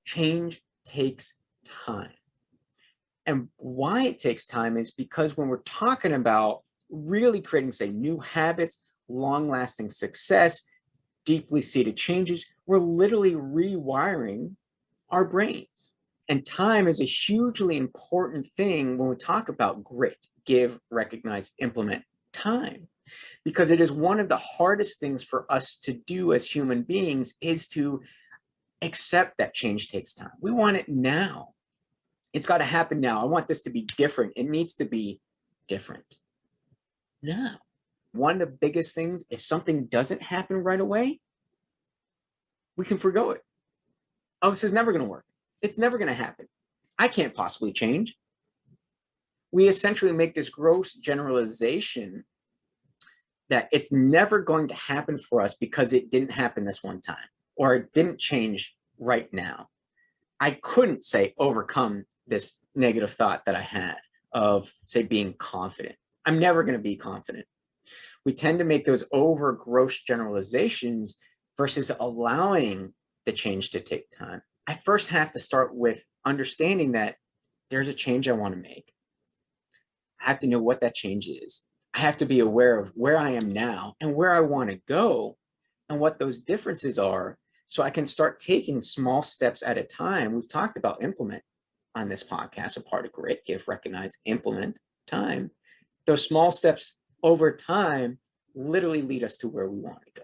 Change takes time. And why it takes time is because when we're talking about really creating, say, new habits, long-lasting success, deeply seated changes, we're literally rewiring our brains. And time is a hugely important thing when we talk about grit, give, recognize, implement time, because it is one of the hardest things for us to do as human beings is to accept that change takes time. We want it now. It's got to happen now. I want this to be different. It needs to be different now. One of the biggest things, if something doesn't happen right away, we can forgo it. Oh, this is never going to work. It's never going to happen. I can't possibly change. We essentially make this gross generalization that it's never going to happen for us because it didn't happen this one time, or it didn't change right now. I couldn't, say, overcome this negative thought that I had of, say, being confident. I'm never going to be confident. We tend to make those over gross generalizations versus allowing the change to take time. I first have to start with understanding that there's a change I want to make. I have to know what that change is. I have to be aware of where I am now and where I want to go and what those differences are, so I can start taking small steps at a time. We've talked about implement on this podcast, a part of grit, give, recognize, implement, time. Those small steps over time literally lead us to where we want to go.